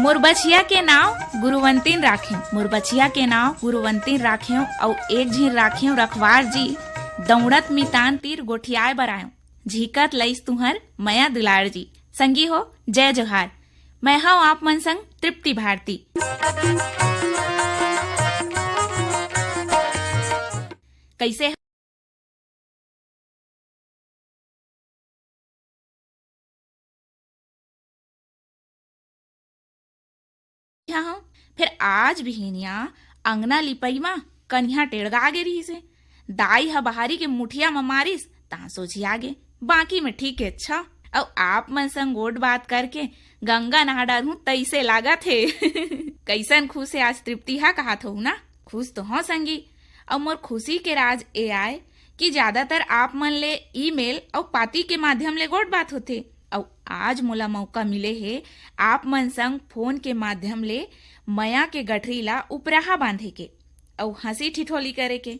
मोर बछिया के नाव गुरुवंतीन राख्यो, मोर बछिया के नाव गुरुवंतीन राख्यो। और एक झीर राख्यो रखवार जी, दौड़त मितान तीर गोठियाए बरायो। झीकत लईस तुहर मया दुलार जी। संगी हो जय जोहार। मैं हूँ आप मन संग तृप्ति भारती। कैसे हूँ? फिर आज बिहनिया अंगना लिपईमा कन्या टेड़गा गे रही से। दाई ह बहारी के मुठिया म मारिस ता सोझिया गे, बाकी में ठीक है। अच्छा अब आप मन संग गोट बात करके गंगा नहा डालूं तैसे लागा थे। कैसन खुश है आज तृप्ति हा कहा था ना। खुश तो हो संगी। और मोर खुशी के राज ए आए कि ज्यादातर आप मन ले ईमेल और पाती के माध्यम ले गोट बात होते। और आज मोला मौका मिले है आप मन संग फोन के माध्यम ले मया के गठरी ला उपराहा बांधे के और हंसी ठिठोली करे के।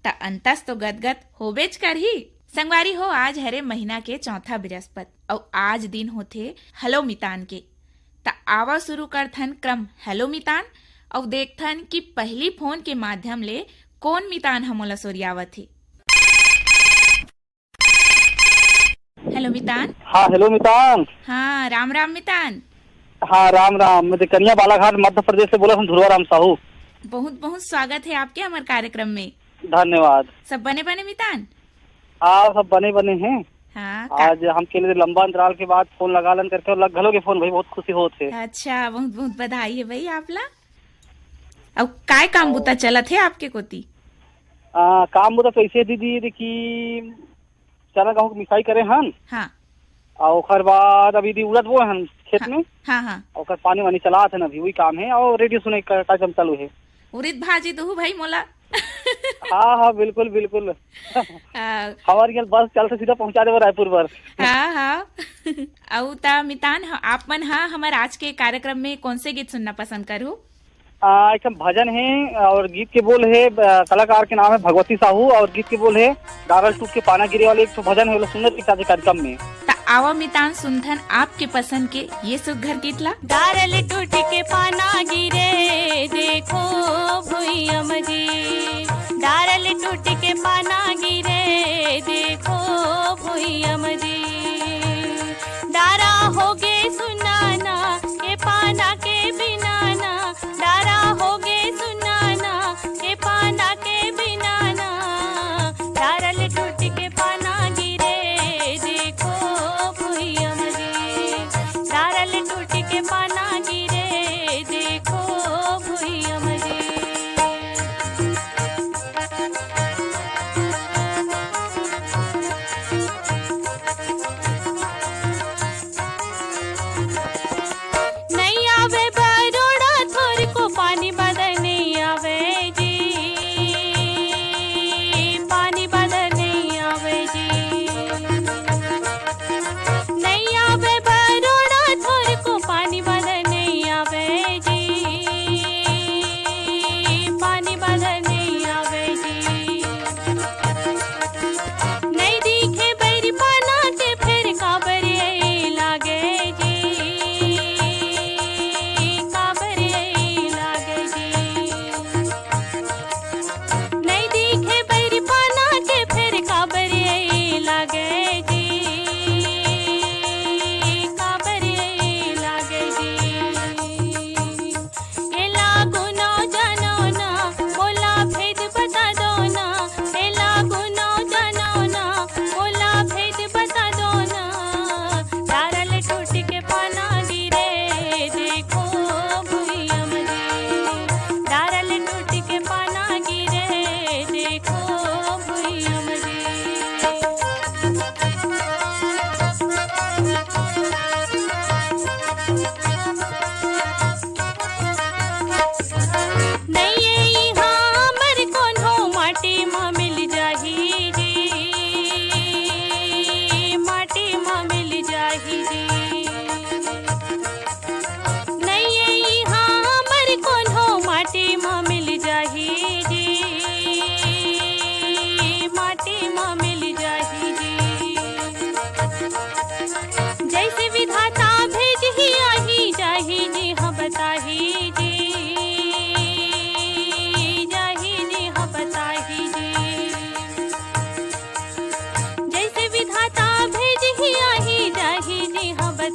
ता अंतस तो गदगद होबेच कर ही। संगवारी हो आज हरे महीना के चौथा बृहस्पत और आज दिन होथे हेलो मितान के। ता आवा शुरू करथन क्रम हेलो मितान और देखथन कि पहली फोन के माध्यम ले कौन मितान हमोला सोरियावत है। हेलो मितान। हाँ हेलो मितान। हाँ राम राम मितान। हाँ राम राम। मैं कन्या बालाघाट मध्य प्रदेश से बोला हूँ, ध्रुवा राम साहू। बहुत बहुत स्वागत है आपके हमारे कार्यक्रम में। धन्यवाद। सब बने बने मितान? हाँ सब बने बने हैं। हाँ आज हम के लिए लंबा अंतराल के बाद फोन लगालन करके और लग घलो के फोन भाई बहुत खुशी होते। अच्छा बहुत बहुत बधाई है भाई आपला। अब काय काम बुता चलत है आपके कोती? काम बुता तो ऐसे दीदी कि चना गेहूं की मिसाई करे हन। हाँ और ओकर बाद अभी दी उड़द वो हन खेत में। हाँ हाँ और पानी वानी चला थे अभी वही काम है और रेडियो सुने का कार्यक्रम चालू है। उड़द भाजी दो भाई मोला। हाँ हाँ बिल्कुल बिल्कुल। हमारी गल बस चल से सीधा पहुंचा देव रायपुर पर। हाँ हाँ। औ ता मितान आप मन हाँ हमारे आज के कार्यक्रम में कौन से गीत सुनना पसंद करो? एक भजन है और गीत के बोल है, कलाकार के नाम है भगवती साहू और गीत के बोल है डारल टूट के पाना गिरे वाले। एक तो भजन है सुंदर की कार्यक्रम में। आवा मितान सुनथन आपके पसंद के ये सुघर गीत ला। डारल टूट के पाना गिरे देखो भुइया मजी, डारल टूट के पाना गिरे देखो भुइया मजी। डारा होगे सुनाना ये पाना के बिना ना, डारा होगे सुनाना ये पाना के बिना ना। डारल टूट के पाना गिरे देखो भुइया मजी, डारल टूट के पाना गिरे देखो भुइया मजी।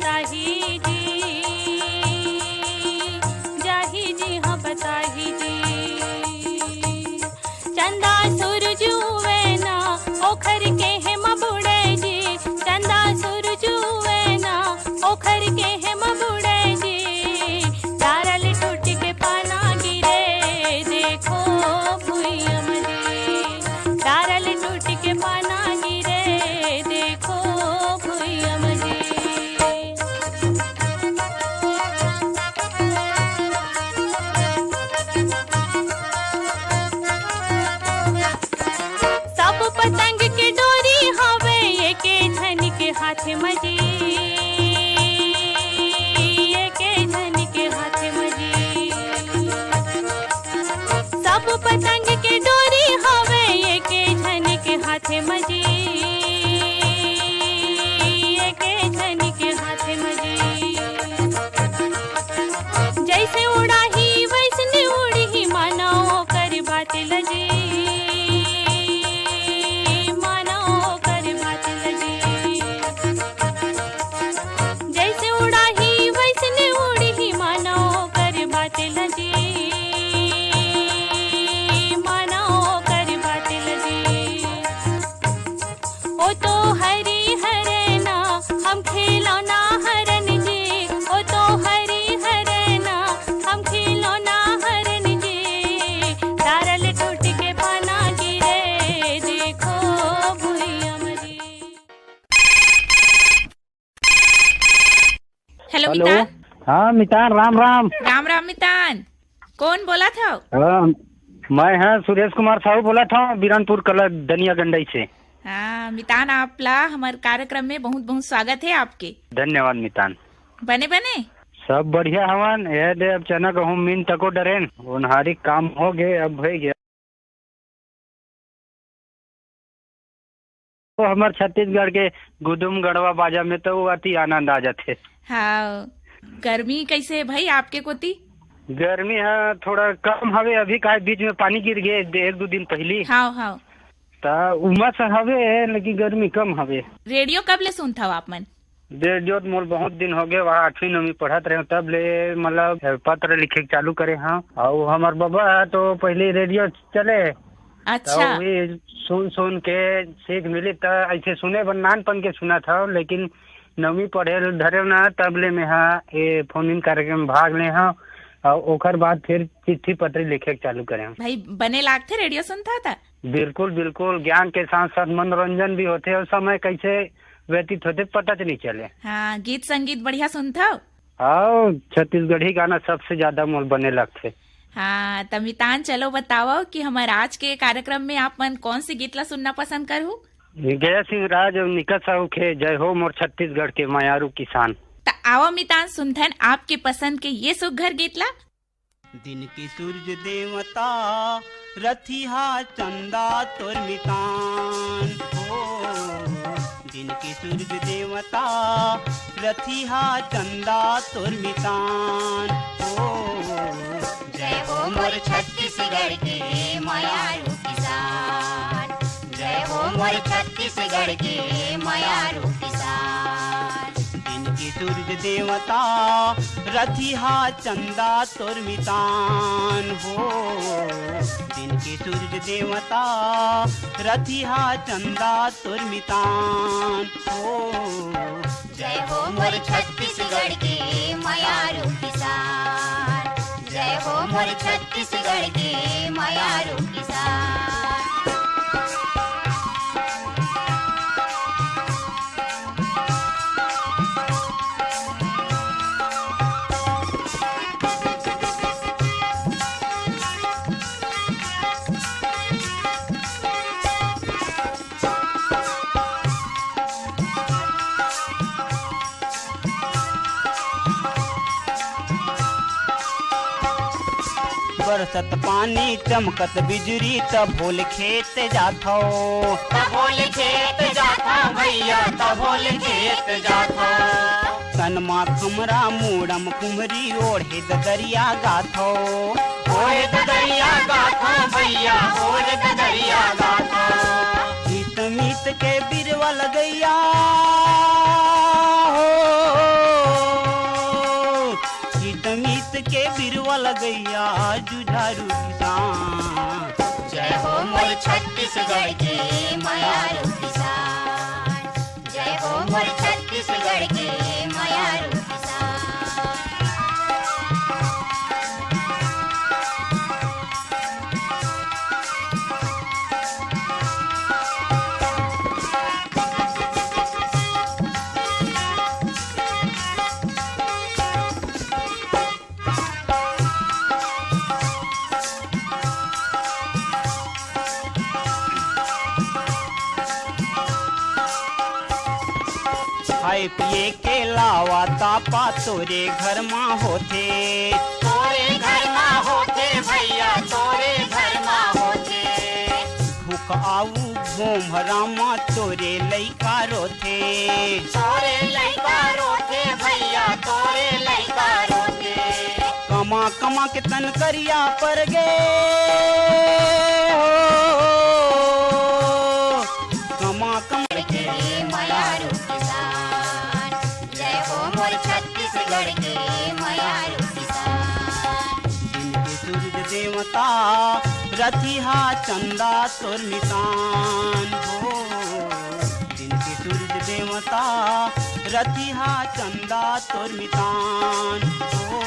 बताही जी, जाही जी हाँ बताही जी। चंदा सूरज उवे ना ओखर के हेम बुड़े जी, चंदा सूरज उवे ना ओखर के हेम बुड़े जी। डारल टूट के पाना गिरे देखो भुइयम जी, डारल टूट के पाना गिरे देखो भुइयम जी। सब पतंग के डोरी हवे एके झन के हाथ मजी, एके झन के हाथ मजी। सब पतंग के डोरी हवे एके झन के हाथ मजी, एके झन के हाथ मजी। जैसे उड़ाही वैसने उड़ी मानो कर बात लजी, मानो कर बात लजी। जैसे उड़ाही वैसने उड़ी मानो कर बात लजी, मानो कर बात लजी। ओ तो हरी हरना हम खिलौना हरन जी, ओ तो हरी हरना हम खिलौना हरन जी। डारल टूट के पाना गिरे देखो भुइयम जी। Hello hello. मितान। हाँ मितान, राम राम। राम राम मितान, कौन बोला था? हाँ, मैं हाँ सुरेश कुमार साहू बोला था, बिरनपुर कला दनिया गंडई से। हाँ मितान, आपला हमारे कार्यक्रम में बहुत बहुत स्वागत है आपके। धन्यवाद मितान। बने बने सब बढ़िया हवन। ये दे अब चना गहूँ मीन तको डरेन उनहारी काम हो गए, अब हो गया। तो हमारे छत्तीसगढ़ के गुदुम गढ़वा बाजा में तो वो अति आनंद आ जाते। हाँ, गर्मी कैसे है भाई आपके कोती? गर्मी है थोड़ा कम हवे अभी, का बीच में पानी गिर गए एक दो दिन पहली, हाँ हाँ। ता उमस हवे लेकिन गर्मी कम हवे। रेडियो कब ले सुनता हो आप मन? रेडियो तो मोर बहुत दिन हो गए, वहाँ 8वीं 9वीं पढ़त रहे तब ले मतलब पत्र लिखे के चालू करे। हाँ, और हमार बाबा तो पहले रेडियो चले, अच्छा। तो वही सुन सुन के सीख मिली। तो ऐसे सुने बन नानपन के सुना था, लेकिन 9वीं पढ़े धरे ना तब ले मैं हाँ ये फोन इन कार्यक्रम में भाग ले। हाँ, और ओकर बाद फिर चिट्ठी पत्र लिखे के चालू करे। भाई बने लागते रेडियो सुनता था? बिल्कुल बिल्कुल, ज्ञान के साथ साथ मनोरंजन भी होते और समय कैसे व्यतीत होते पता नहीं चले। हाँ, गीत संगीत बढ़िया सुनता हो? और छत्तीसगढ़ी गाना सबसे ज्यादा मोल बने लगते। हाँ, तब मितान चलो बताओ कि हमारे आज के कार्यक्रम में आप मन कौन सी गीत ला सुनना पसंद करू? जय सिंह राज और निकट साहू के जय हो मोर छत्तीसगढ़ के मायारू किसान। त आओ मितान सुनथन आपके पसंद के ये सुघर गीत ला। दिन की सूरज देवता रथिहा चंदा तोर मितान हो, दिन की सूरज देवता रथिहा चंदा तोर मितान हो। जय हो मोर छत्तीसगढ़ के मायारू किसान, जय हो मोर छत्तीसगढ़ के मायारू किसान। दिन की सूरज देवता रथिहा चंदा तोर मितान हो, दिन की सूरज देवता रथिहा चंदा तोर मितान हो। जय हो मोर छत्तीसगढ़ के मायारू किसान, जय हो मोर छत्तीसगढ़ के मायारू किसान। बरसत पानी चमकत बिजली तब भोल खेत जाथो, तबोल खेत जाता भैया, तबोल खेत जाता। कनमा खमरा मूड़म कुमरी ओढ़े दरिया गाथो, ओढ़े दरिया गाथा भैया, ओढ़े दरिया गाथा। गीत मीत के बिरवा लगैया हो, अमृत के बिरवा लगैया जुझारू किसान। जय हो मोर छत्तीसगढ़ के मयारू किसान, जय हो मोर छत्तीसगढ़ के मयारू किसान। खाए पिए के लावा तापा तोरे घर माँ होते, तोरे घर माँ होते भैया, तोरे घर माँ होते। भूख आऊ भोमरामा तोरे लइका रोथे, तोरे लइका रोते भैया, तोरे लइका रोते। कमा कमा के तन करिया पर गे कमा कमा के मयारू किसान, जय हो मोर छत्तीसगढ़ के मयारू किसान। दिन के सूरज देवता रथिहा चंदा तोर निशान हो, दिन के सूरज देवता रथिहा चंदा तोर निशान हो।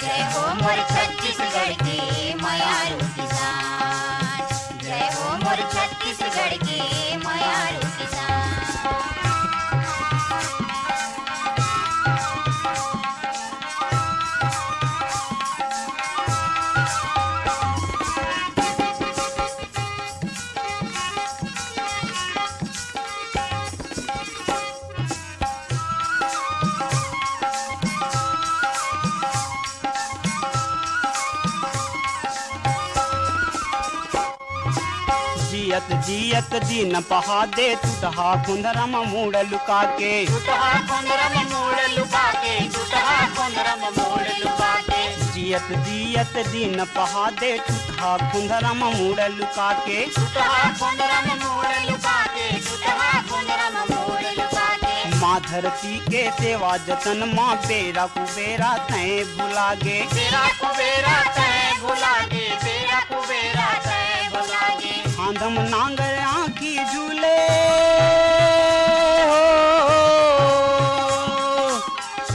जय हो मोर छत्तीसगढ़ के मयारू किसान, जय हो मोर छत्तीसगढ़ के मयारू किसान। जियत जियत दिन पहा दे टूटहा कुंदरम मूड़ लुका के, टूटहा कुंदरम मूड़ लुका के, टूटहा कुंदरम मूड़ लुका के। जियत जियत दिन पहा दे टूटहा कुंदरम मूड़ लुका के। टूटहा कुंदरम मूड़ लुका के, टूटहा कुंदरम मूड़ लुका के। माँ धरती के सेवा जतन माँ बेरा कुबेरा तय भुला गे, बेरा कुबेरा तय भुला गे, बेरा कुबेरा तय भुला गे। आंधम नांगर आँखी झूले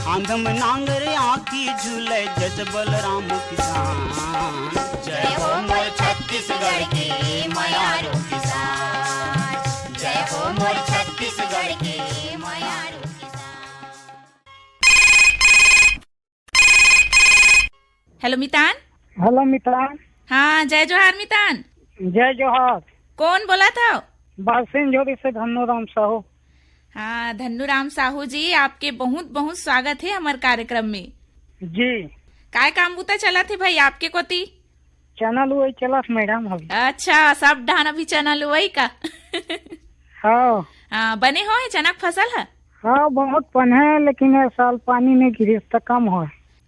आंधम नांगर आँखी झूले जज बलराम किसान। जय हो मोर छत्तीसगढ़ के मयारू किसान, जय हो मोर छत्तीसगढ़ के मयारू किसान। हेलो मितान। हेलो मितान। हाँ जय जोहार मितान। जय जोहार। कौन बोला था? बारसिन जोड़ी से धन्नूराम साहू। हाँ धन्नूराम साहू जी, आपके बहुत बहुत स्वागत है हमारे कार्यक्रम में जी। काय काम बुता चला थे भाई आपके कोती? चैनल वही चला मैडम अभी। अच्छा सब ढान अभी चना वही का हाँ हाँ बने हो है चना के फसल है? हाँ बहुत पन है, लेकिन इस साल पानी नहीं गिरी तो कम हो।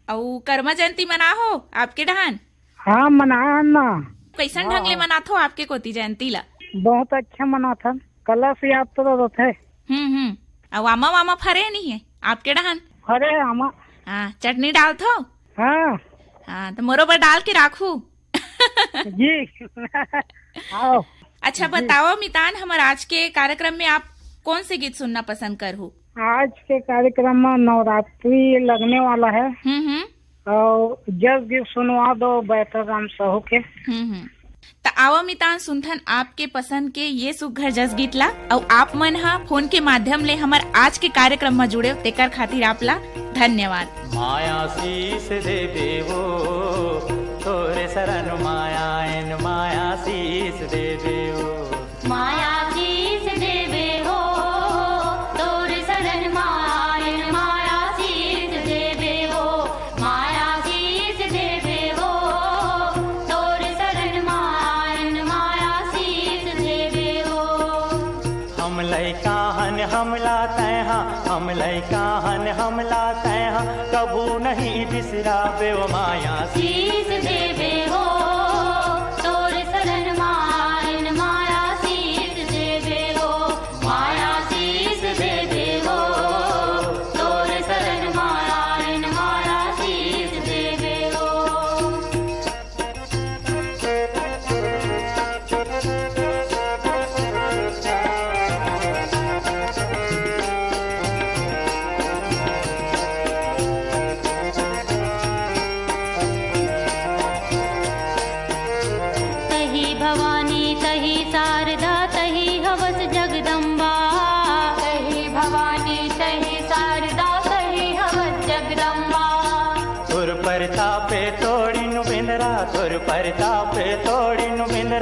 और कर्मा जयंती मना हो आपके ढान? हाँ मनाया ना। कैसन ढंग ले मना थो आपके कोती जयंती ला? बहुत अच्छा मना था, कलश याद तो थे। और आमा वामा फरे नहीं है आपके ढान? अरे आमा। हाँ चटनी डाल थो? हाँ हाँ तो मोरो पर डाल के राखू जी आओ। अच्छा बताओ मितान, हमारे आज के कार्यक्रम में आप कौन से गीत सुनना पसंद कर हो? आज के कार्यक्रम में नवरात्रि लगने वाला है और जस गीत सुनवा दो बैठक राम साहू के। तो आओ मितान सुनथन आपके पसंद के ये सुघर जस गीत ला। और आप मन हा फोन के माध्यम ले हमारे आज के कार्यक्रम में जुड़े तेकर खातिर आपला धन्यवाद। माया शीस देवे हो तोरे शरण माया इन माया शीस देवे हो। माया शीस देवे हो तोर शरण मायन माया शीस देवे हो। माया शीस देवे हो तोर शरण मायन माया शीस देवे हो। हम लैका हन हमला तैहा, हम लैका हन हमला तैहा, कबू नहीं बिसरावे वो माया शीस देवे हो तोर शरण मायन माया शीस देवे हो। माया शीस देवे हो तोर शरण मायन माया शीस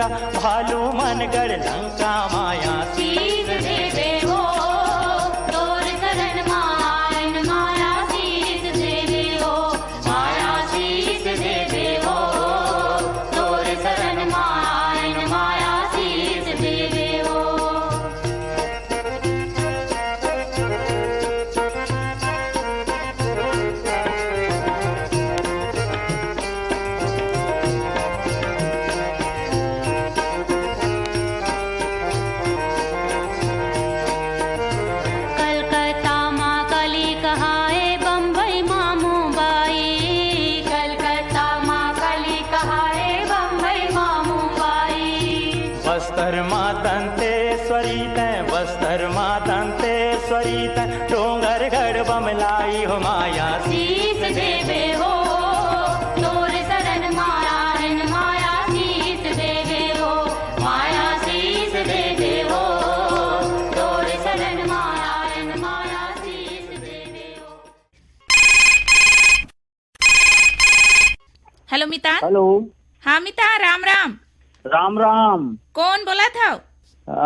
भालू मनगढ़ लंका माया शीस देवे हो तोर शरण मायन माया शीस देवे हो माया शीस देवे हो तोर शरण मायन माया शीस देवे हो। कलकत्ता माँ काली कहाए बम्बई माँ मुंबई कलकत्ता माँ काली कहाए बम्बई माँ मुंबई। बस्तर माँ दंतेश्वरी तैं बस्तर माँ दंतेश्वरी तैं डोंगरगढ़ बमलाई हो माया शीस देवे हो तोर शरण मायन माया शीस देवे हो माया शीस देवे हो तोर शरण मायन माया शीस देवे हो। हेलो मितान। हेलो, हाँ मितान, राम राम। राम राम। कौन बोला था?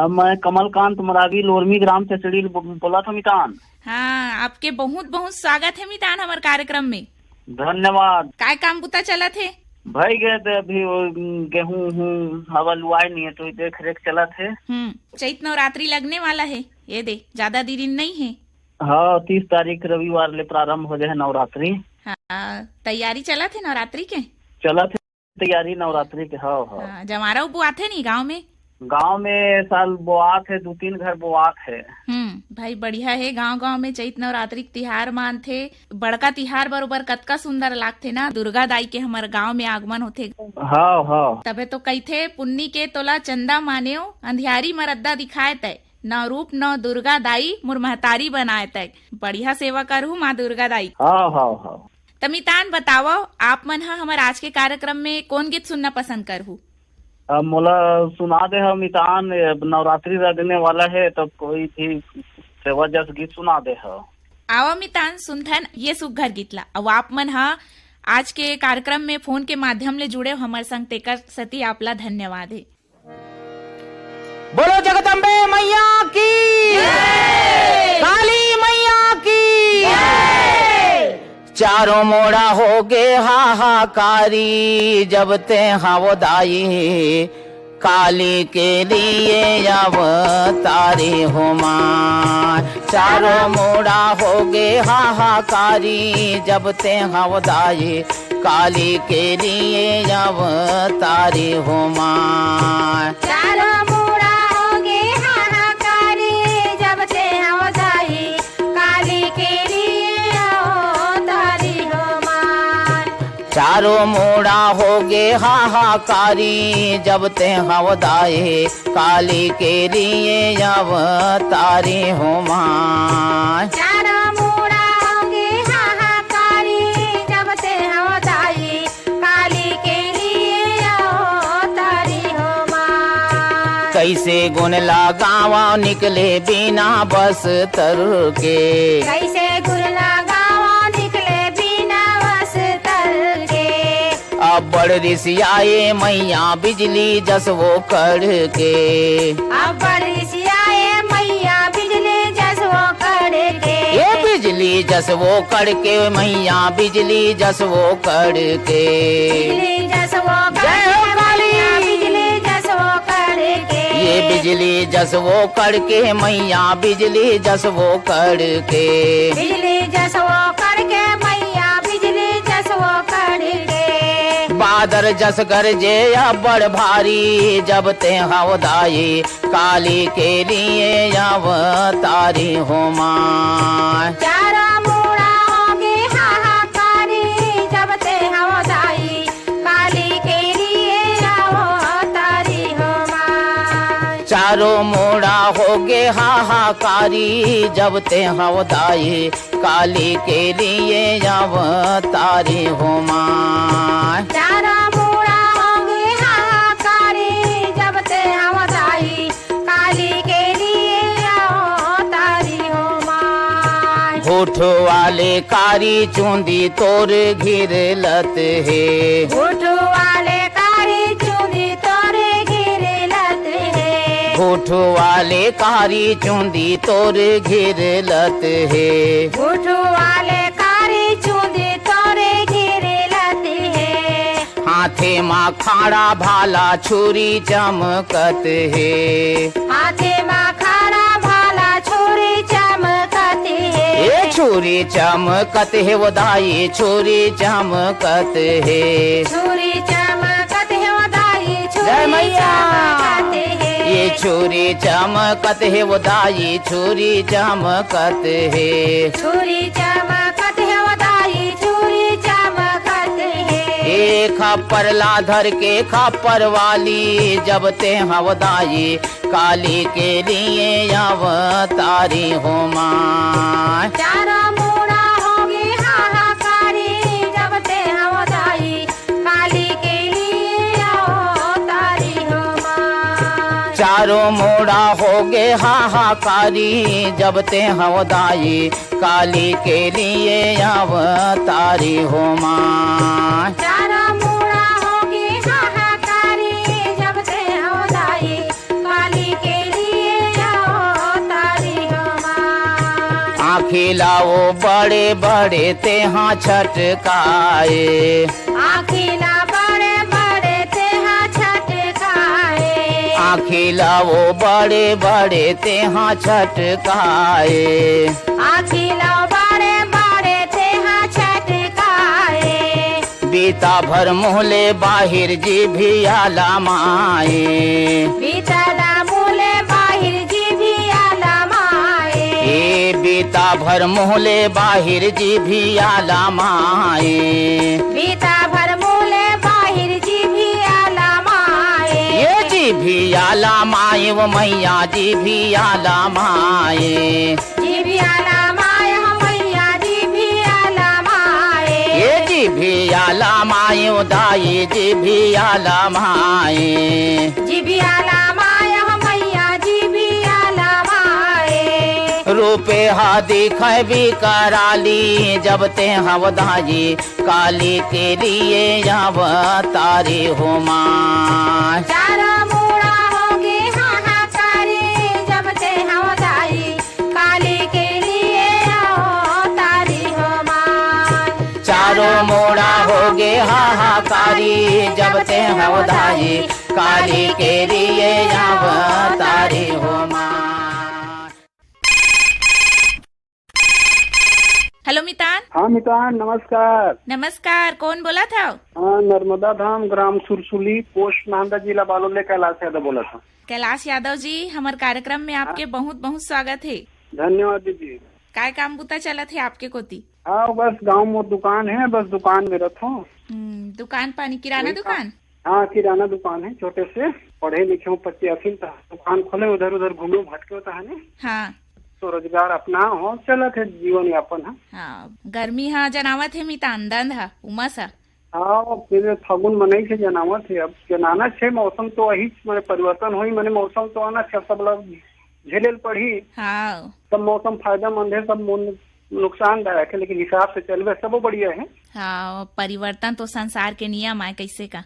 मैं कमलकांत मरागी लोरमी ग्राम से सिड़ी बोला था मितान। हाँ, आपके बहुत बहुत स्वागत है मितान हमारे कार्यक्रम में। धन्यवाद। काय काम बुता चला थे? भाई गए थे अभी वो गेहूं हवा लुआए नहीं है तो देख रेख चला थे। चैत नवरात्रि लगने वाला है, ये दे ज्यादा दिन नहीं है। हाँ, 30 तारीख रविवार ले प्रारंभ हो जाए नवरात्रि। हाँ, तैयारी चला थे नवरात्रि के? चला थे तैयारी नवरात्रि के। हाँ हाँ, हाँ, जमारा बुआ थे नहीं गाँव में? गांव में साल बोआत है, 2-3 घर बोआत है। भाई बढ़िया है। गांव गांव में चैत नवरात्रि तिहार मान थे। बड़का तिहार बरोबर कतका सुंदर लागथे ना, दुर्गा दाई के हमारे गांव में आगमन होथे। हाँ हाँ, तबे तो कही थे पुन्नी के तोला चंदा मान्यो अंधियारी मरद्दा दिखाए तय न रूप न दुर्गा दाई मुर महतारी बनाए तय। बढ़िया सेवा करू माँ दुर्गा दाई। हाँ हाँ हाँ। तमितान बताओ, आप मन हमारे आज के कार्यक्रम में कौन गीत सुनना पसंद करहु? अब मोला सुना दे हम मितान, नवरात्रि लगने वाला है तब कोई भी सेवा जस गीत सुना दे। आवा मितान सुनथन ये सुघर गीतला। अब आप मन आज के कार्यक्रम में फोन के माध्यम ले जुड़े हमारे संग तेकर सती आपला धन्यवाद है। बोलो जगदम्बे मैया की, काली मैया की। चारों मोड़ा हो गे हाहाकारी जब ते हावदाई काली के लिए अवतारी हो माँ। चारों मोड़ा हो गे हाहाकारी जब ते हावदाई काली के लिए अवतारी हो माँ। चारों मूड़ा होगे हाहाकारी जब ते अवतारी काली के लिए अवतारी हो माँ। चारों मोड़ा हो गे हाहाकारी जब ते हवदाए काली के लिए अवतारी हो माँ। चारों मूड़ा होगे हाहाकारी जब ते अवतारी काली के लिए अवतारी हो माँ। कैसे गुण लगावा निकले बिना बस तर के, कैसे गुरला गावा निकले बिना बस तर के। अब बड़ ऋषियाए मैया बिजली जस वो कड़ के। अब बड़ी सियाए मैया बिजली जसवो करके। ये बिजली जस वो कड़ के मैया बिजली जस वो कड़ के। बिजली जसवो जय हो काली। बिजली जसवो करके। ये बिजली जस वो कड़के मैया बिजली जस वो कड़के। बिजली जसवो करके मैया बिजली जसवो करके। बादर जस गरजे बड़ भारी जब ते हवदाई काली के लिए अवतारी हो माँ। चारा मूड़ा होगे हाहाकारी जब ते हवदाई काली के लिए अवतारी हो माँ। चारों मोड़ा हो गे हाहाकारी जब ते हवदाई काली के लिए अवतारी हो माँ। चारा मूड़ा होगे हाहाकारी जब ते अवतारी काली के लिए अवतारी हो माँ। होठ वाले कारी चूंदी तोर घिर लत है। होठ वाले कारी चूड़ी तोरे घिर होठ वाले कारी चूंदी तोर घिर लत है। होठ वाले कारी चूंदी तोरे घेरे लते है। हाथे माँ खाड़ा भाला छुरी चमकत है। हाथे माँ खाड़ा भाला छुरी चमकते है। ये छुरी चमकत है वो दाई छुरी चमकत है। छुरी चमकत है वो दाई जय छुरी मैया। चमकते है। ये छुरी चमकत है वो दाई छुरी चमकत है। छुरी चमकत है वो दाई छुरी चमकत है। ये खप्पर लाधर के खप्पर वाली जब ते हवदाई काली के लिए अवतारी हो माँ। चारा मूड़ा होगी हाहाकारी जब ते हवदाई काली के लिए अवतारी हो माँ। चारों मोड़ा हो गे हाहाकारी जब ते हवदाई काली के लिए अवतारी हो माँ। चारा मूड़ा होगी हाहाकारी जब ते हवदाई काली के लिए अवतारी हो माँ। आँखें लाओ बड़े बड़े ते हाँ छटकाए। आखिला बड़े बड़े ते हाँ छटकाए। आँखें लाओ बड़े बड़े ते हाँ छटकाए। आखिला बड़े बड़े ते हाँ छटकाए। बीता भर मोहले बाहिर जी भी आला माए। बीतला मूले बाहिर जी भी आला माए। ए बीता भर मोहले बाहिर जी भी आला माए। बीता भर मूले बाहिर जी भी आला माए। ये जी भी आला माए वो मैया जी भी आला माए। जी भी आला माए हम मैया जी भी आला माए। ये जी भी आला माए वो दाई जी भी आला माए। जी भी आला माए हम मैया जी भी आला माए। रूपे हा दिखाए भी कराली जब ते हवदाई काली के लिए अवतारी हो माँ। चारा मूड़ा होगी हाहाकारी जब ते हवदाई काली के लिए अवतारी हो माँ। चारों मोड़ा हो गे हाहाकारी जब ते हवदाई काली के लिए अवतारी हो माँ। हेलो मितान। हाँ मितान नमस्कार। नमस्कार, कौन बोला था? हाँ नर्मदा धाम ग्राम सुरसुली पोस्ट नांदा जिला बालोले कैलाश यादव बोला था। कैलाश यादव जी, हमारे कार्यक्रम में आपके बहुत बहुत स्वागत है। धन्यवाद दीदी। काय काम बुता चला थे आपके कोती? हाँ बस गांव में दुकान है, बस दुकान में रहता हूँ। दुकान पानी किराना दुकान? हाँ किराना दुकान है, छोटे से पढ़े लिखे हूँ 85 दुकान खोले, उधर उधर घूमे भटके होता है ना, हाँ तो रोजगार अपना हो चलत है, जीवन यापन है। हाँ। गर्मी हाँ जनावत है मितान, दंद है उमस है। हाँ फिर फागुन मनाई से जनावत है, अब जनाना छे मौसम तो वही मैंने परिवर्तन हुई, मैंने मौसम तो आना छे, सब लोग झेले पड़ी। हाँ सब मौसम फायदेमंद है, सब नुकसानदायक है, लेकिन हिसाब से चलवे सब बढ़िया है। हाँ, परिवर्तन तो संसार के नियम है कैसे का।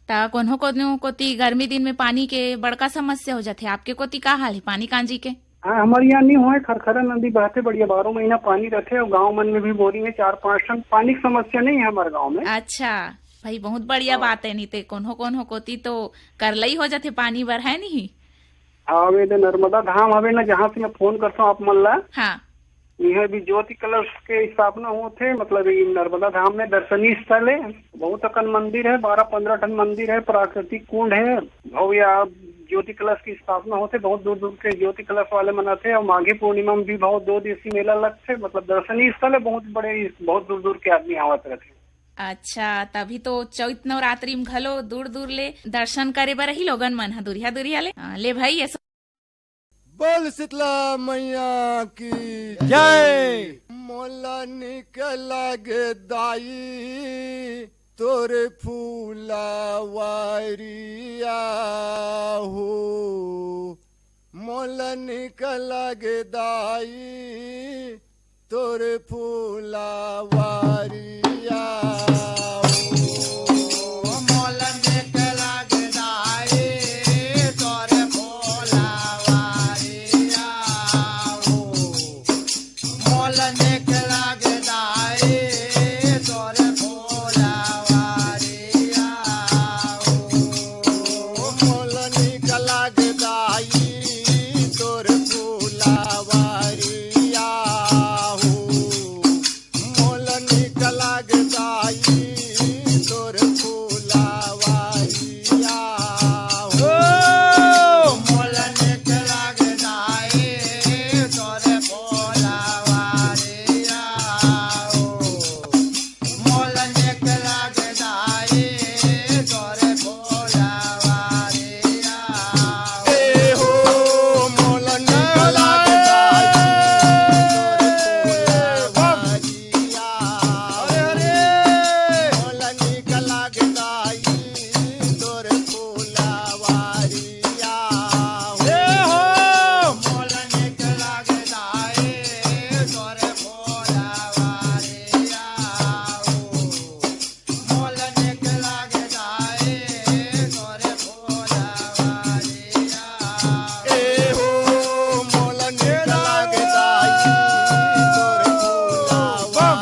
ता कोनो कोती गर्मी दिन में पानी के बड़का समस्या हो जाते। आपके कोती का हाल है पानी कांजी के? हाँ हमारे यहाँ नहीं हुए, खरखरा नदी बहते बढ़िया, 12 महीना पानी रहते, और गांव मन में भी बोरिंग है 4-5 टन, पानी की समस्या नहीं है हमारे गांव में। अच्छा भाई, बहुत बढ़िया बात है। नहीं ते कोनो कोती तो करलई हो जाते पानी भर है नहीं। हाँ नर्मदा धाम हवे ना, जहाँ से मैं फोन करता हूँ आप मन ला, हाँ यह भी ज्योति कलश के स्थापना होते, मतलब ये नर्मदा धाम में दर्शनीय स्थल है, बहुत अकन मंदिर है, 12-15 टन मंदिर है, प्राकृतिक कुंड है, भव्य ज्योति कलश की स्थापना होते, बहुत दूर दूर के ज्योति कलश वाले मनाते हैं, और माघी पूर्णिमा में भी बहुत 2 दिवसीय मेला लगते, मतलब दर्शनीय स्थल है, बहुत बड़े, बहुत दूर दूर के आदमी आवत रहते। अच्छा, तभी तो चैत नवरात्रि में घलो दूर दूर ले दर्शन करे बर ही लोगन मन है, दूरिया दूरिया ले। ले भाई ऐसा बोल शीतला मैया की जय। मोला निकल गे दाई तोरे फूला वारिया हो, मोला निकल गे दाई तोरे फूला वारिया हो, मोला निकल गे दाई तोरे फूला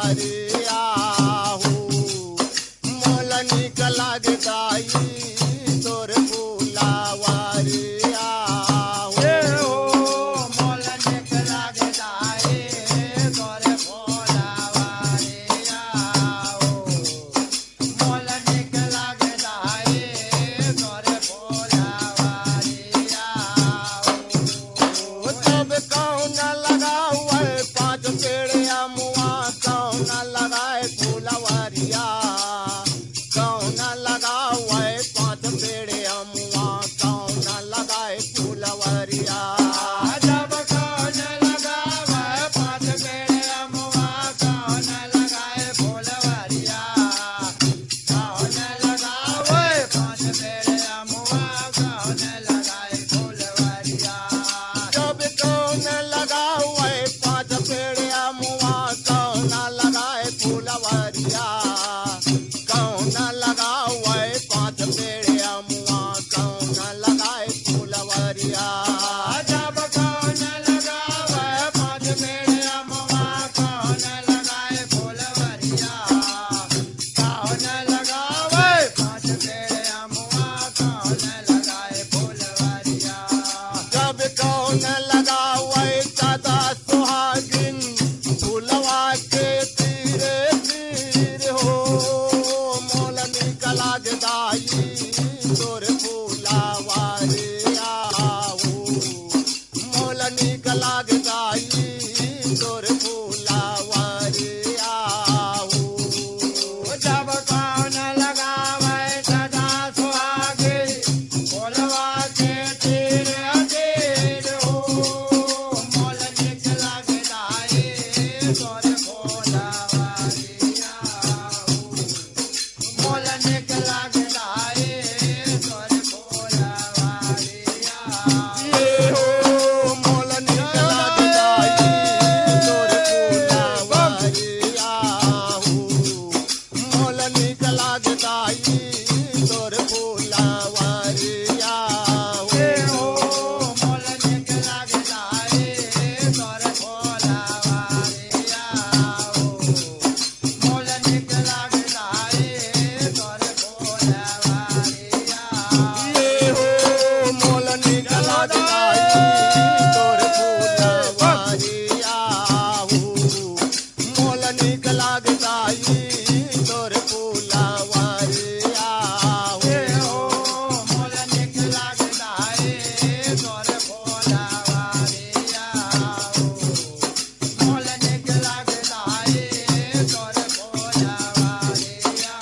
फूलवारिया हो मोल निक लागे दाई तोर फूलवारिया हो मोल निक लागे दाई तोर फूलवारिया हो मोल निक लागे दाई तोर फूलवारिया हो तब कौन लगाओ पाँच पेड़िया मुआ कौन लगाए फूलवारिया कौन लगाओ पाँच पेड़िया मुआ कौन लगाए फूलवारिया जब कौन लगाए पाँच पेड़िया मुआ कौन लगाए फूलवारिया कौन लगाए पाँच पेड़िया मुआ कौन लगाए फूलवारिया जब कौन लगाए पाँच पेड़िया मुआ कौन लगाए फूलवारिया कौन लगाए पाँच पेड़िया मुआ कौन लगाए फूलवारिया जब कौन लगाए पाँच पेड़िया मुआ कौन लगाए फूलवारिया कौन लगाए पाँच पेड़िया मुआ कौन लगाए फूलवारिया जब कौन लगाए सदा सुहागिन फूलवा के तीरे तीर हो मोल निक लागे दाई तोर फूलवारिया हो मोल निक लागे दाई तोर फूलवारिया हो जब कौन लगावे सदा सुहागे फूलवा के तीर तीर हो मोल निक लागे दाई तोर फूलवारिया हो मोल निक लागे दाई तोर फूलवारिया ये हो मोल निक लागे दाई तोर फूलवारिया हो मोल निक लागे दाई तोर फूलवारिया हो मोल निक लागे दाई तोर फूलवारिया हो मोल निक लागे दाई तोर फूलवारिया ये हो मोल निक लागे दाई तोर फूलवारिया हो मोल निक लागे दाई तोर फूलवारिया हो मोल निक लागे दाई तोर फूलवारिया हो मोल निक लागे दाई तोर फूलवारिया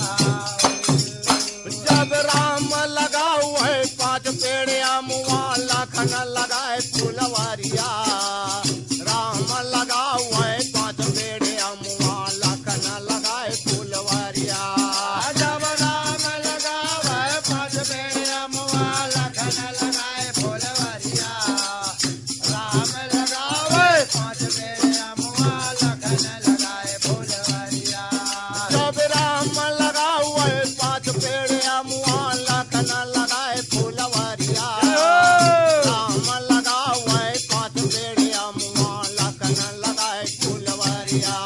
जब राम लगाओ है पाँच पेड़िया मुआ लखन लगाए फूलवारिया राम लगाओ है पाँच पेड़िया मुआ लखन लगाए फूलवारिया जब राम लगाओ है पाँच पेड़िया मुआ लखन लगाए फूलवारिया राम लगाओ है पाँच पेड़िया मुआ लखन लगाए फूलवारिया जब राम लगाओ है पाँच पेड़िया मुआ लखन लगाए फूलवारिया राम लगाओ है पाँच पेड़िया मुआ लखन लगाए फूलवारिया